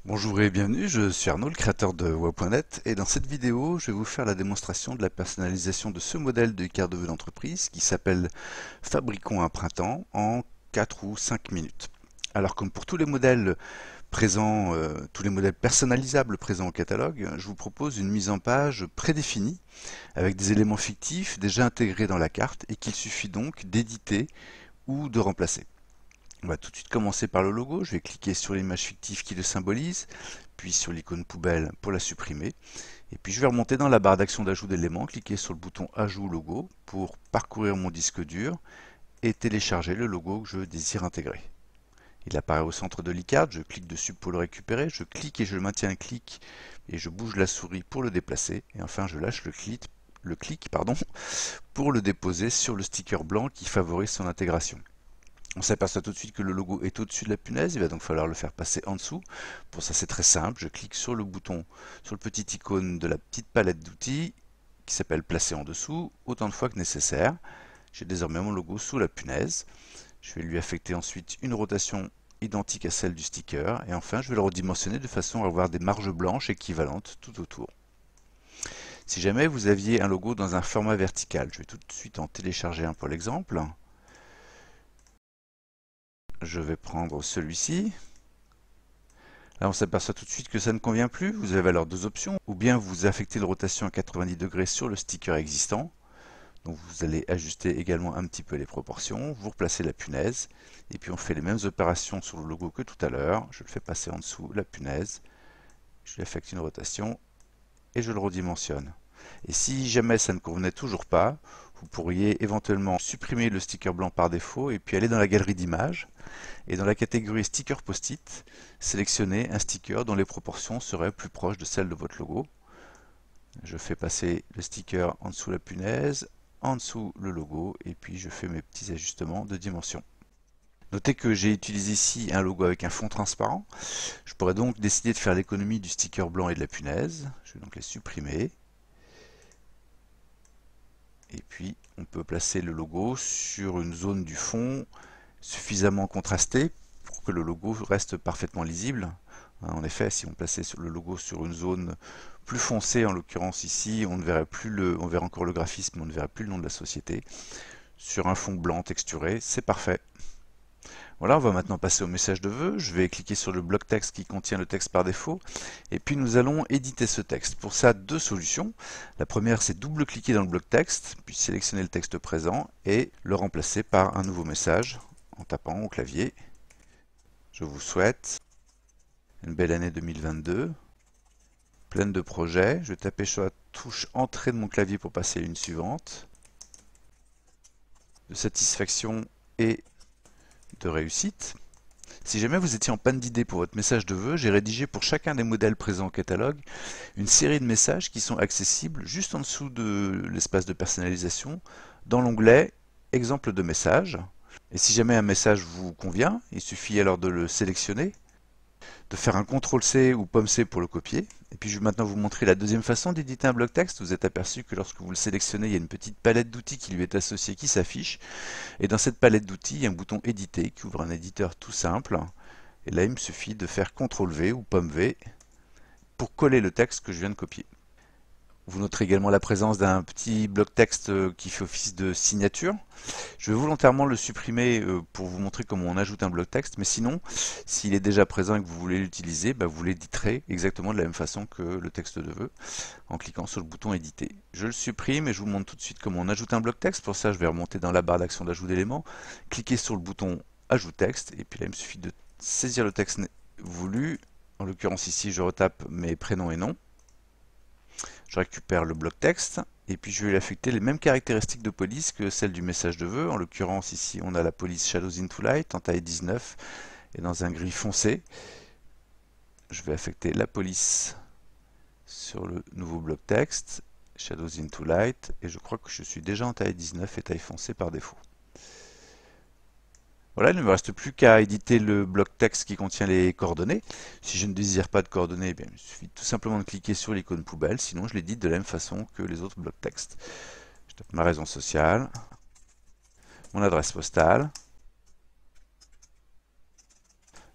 Bonjour et bienvenue, je suis Arnaud, le créateur de Wow.net, et dans cette vidéo, je vais vous faire la démonstration de la personnalisation de ce modèle de carte de vœux d'entreprise qui s'appelle Fabriquons un printemps en 4 ou 5 minutes. Alors comme pour tous les modèles présents, tous les modèles personnalisables présents au catalogue, je vous propose une mise en page prédéfinie avec des éléments fictifs déjà intégrés dans la carte et qu'il suffit donc d'éditer ou de remplacer. On va tout de suite commencer par le logo. Je vais cliquer sur l'image fictive qui le symbolise, puis sur l'icône poubelle pour la supprimer. Et puis je vais remonter dans la barre d'action d'ajout d'éléments, cliquer sur le bouton Ajout logo pour parcourir mon disque dur et télécharger le logo que je désire intégrer. Il apparaît au centre de l'icarte, je clique dessus pour le récupérer, je clique et je maintiens un clic et je bouge la souris pour le déplacer. Et enfin je lâche le clic pour le déposer sur le sticker blanc qui favorise son intégration. On s'aperçoit tout de suite que le logo est au-dessus de la punaise, il va donc falloir le faire passer en dessous. Pour ça c'est très simple, je clique sur le bouton, sur le petit icône de la petite palette d'outils qui s'appelle placer en dessous, autant de fois que nécessaire. J'ai désormais mon logo sous la punaise. Je vais lui affecter ensuite une rotation identique à celle du sticker et enfin je vais le redimensionner de façon à avoir des marges blanches équivalentes tout autour. Si jamais vous aviez un logo dans un format vertical, je vais tout de suite en télécharger un pour l'exemple. Je vais prendre celui-ci. Là, on s'aperçoit tout de suite que ça ne convient plus. Vous avez alors deux options. Ou bien vous affectez la rotation à 90 degrés sur le sticker existant. Donc vous allez ajuster également un petit peu les proportions. Vous replacez la punaise. Et puis on fait les mêmes opérations sur le logo que tout à l'heure. Je le fais passer en dessous la punaise. Je lui affecte une rotation et je le redimensionne. Et si jamais ça ne convenait toujours pas, vous pourriez éventuellement supprimer le sticker blanc par défaut et puis aller dans la galerie d'images et dans la catégorie sticker post-it, sélectionner un sticker dont les proportions seraient plus proches de celles de votre logo. Je fais passer le sticker en dessous la punaise, en dessous le logo et puis je fais mes petits ajustements de dimension. Notez que j'ai utilisé ici un logo avec un fond transparent. Je pourrais donc décider de faire l'économie du sticker blanc et de la punaise. Je vais donc les supprimer. Et puis on peut placer le logo sur une zone du fond suffisamment contrastée pour que le logo reste parfaitement lisible. En effet, si on plaçait le logo sur une zone plus foncée, en l'occurrence ici, on ne verrait plus on verrait encore le graphisme, mais on ne verrait plus le nom de la société. Sur un fond blanc texturé, c'est parfait. Voilà, on va maintenant passer au message de vœux. Je vais cliquer sur le bloc texte qui contient le texte par défaut. Et puis nous allons éditer ce texte. Pour ça, deux solutions. La première, c'est double-cliquer dans le bloc texte, puis sélectionner le texte présent et le remplacer par un nouveau message en tapant au clavier. Je vous souhaite une belle année 2022, pleine de projets. Je vais taper sur la touche Entrée de mon clavier pour passer à une suivante, de satisfaction et de réussite. Si jamais vous étiez en panne d'idées pour votre message de vœux, j'ai rédigé pour chacun des modèles présents au catalogue une série de messages qui sont accessibles juste en dessous de l'espace de personnalisation dans l'onglet Exemple de message. Et si jamais un message vous convient, il suffit alors de le sélectionner, de faire un CTRL-C ou POM-C pour le copier. Et puis je vais maintenant vous montrer la deuxième façon d'éditer un bloc texte. Vous êtes aperçu que lorsque vous le sélectionnez, il y a une petite palette d'outils qui lui est associée qui s'affiche. Et dans cette palette d'outils, il y a un bouton éditer qui ouvre un éditeur tout simple. Et là, il me suffit de faire CTRL-V ou POM-V pour coller le texte que je viens de copier. Vous noterez également la présence d'un petit bloc texte qui fait office de signature. Je vais volontairement le supprimer pour vous montrer comment on ajoute un bloc texte, mais sinon, s'il est déjà présent et que vous voulez l'utiliser, vous l'éditerez exactement de la même façon que le texte de vœux, en cliquant sur le bouton éditer. Je le supprime et je vous montre tout de suite comment on ajoute un bloc texte. Pour ça, je vais remonter dans la barre d'action d'ajout d'éléments, cliquer sur le bouton ajout texte, et puis là, il me suffit de saisir le texte voulu. En l'occurrence ici, je retape mes prénoms et noms. Je récupère le bloc texte et puis je vais lui affecter les mêmes caractéristiques de police que celles du message de vœux. En l'occurrence ici on a la police Shadows into Light en taille 19 et dans un gris foncé. Je vais affecter la police sur le nouveau bloc texte Shadows into Light et je crois que je suis déjà en taille 19 et taille foncée par défaut. Voilà, il ne me reste plus qu'à éditer le bloc texte qui contient les coordonnées. Si je ne désire pas de coordonnées, il me suffit tout simplement de cliquer sur l'icône poubelle, sinon je l'édite de la même façon que les autres blocs texte. Je tape ma raison sociale, mon adresse postale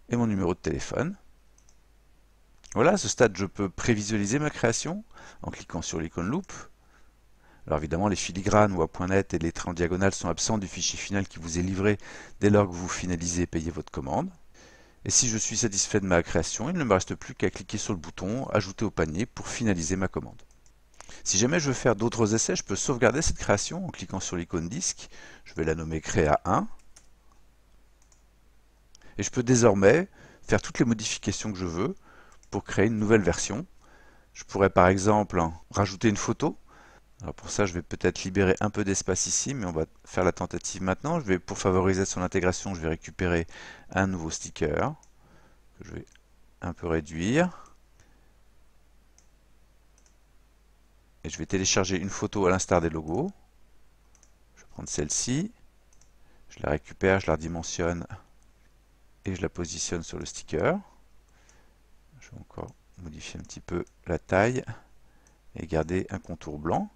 et mon numéro de téléphone. Voilà, à ce stade, je peux prévisualiser ma création en cliquant sur l'icône loupe. Alors évidemment, les filigranes ou à point net et les traits en diagonale sont absents du fichier final qui vous est livré dès lors que vous finalisez et payez votre commande. Et si je suis satisfait de ma création, il ne me reste plus qu'à cliquer sur le bouton Ajouter au panier pour finaliser ma commande. Si jamais je veux faire d'autres essais, je peux sauvegarder cette création en cliquant sur l'icône disque. Je vais la nommer Créa 1. Et je peux désormais faire toutes les modifications que je veux pour créer une nouvelle version. Je pourrais par exemple rajouter une photo. Alors pour ça, je vais peut-être libérer un peu d'espace ici, mais on va faire la tentative maintenant. Pour favoriser son intégration, je vais récupérer un nouveau sticker que je vais un peu réduire. Et je vais télécharger une photo à l'instar des logos. Je vais prendre celle-ci, je la récupère, je la redimensionne et je la positionne sur le sticker. Je vais encore modifier un petit peu la taille et garder un contour blanc.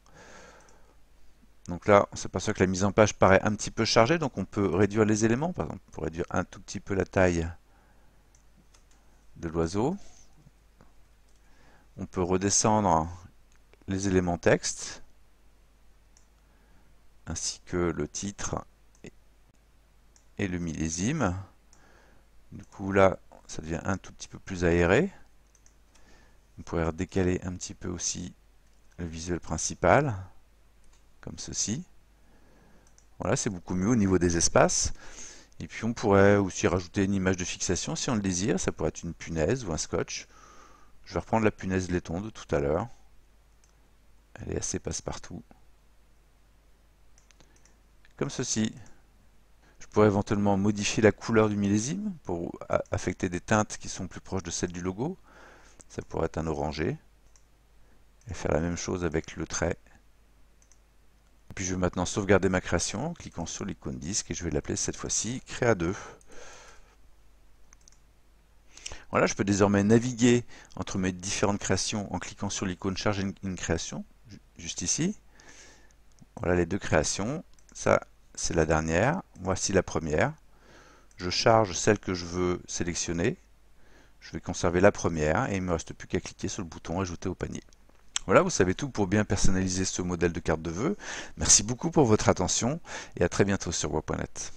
Donc là, on s'aperçoit que la mise en page paraît un petit peu chargée, donc on peut réduire les éléments, par exemple, pour réduire un tout petit peu la taille de l'oiseau. On peut redescendre les éléments texte, ainsi que le titre et le millésime. Du coup là, ça devient un tout petit peu plus aéré. On pourrait décaler un petit peu aussi le visuel principal, comme ceci. Voilà, c'est beaucoup mieux au niveau des espaces. Et puis on pourrait aussi rajouter une image de fixation si on le désire. Ça pourrait être une punaise ou un scotch. Je vais reprendre la punaise laiton de tout à l'heure. Elle est assez passe-partout. Comme ceci. Je pourrais éventuellement modifier la couleur du millésime pour affecter des teintes qui sont plus proches de celles du logo. Ça pourrait être un orangé. Et faire la même chose avec le trait. Et puis je vais maintenant sauvegarder ma création en cliquant sur l'icône disque et je vais l'appeler cette fois-ci Créa 2. Voilà, je peux désormais naviguer entre mes différentes créations en cliquant sur l'icône Charger une création, juste ici. Voilà les deux créations. Ça, c'est la dernière. Voici la première. Je charge celle que je veux sélectionner. Je vais conserver la première et il ne me reste plus qu'à cliquer sur le bouton Ajouter au panier. Voilà, vous savez tout pour bien personnaliser ce modèle de carte de vœux. Merci beaucoup pour votre attention et à très bientôt sur Voix.net.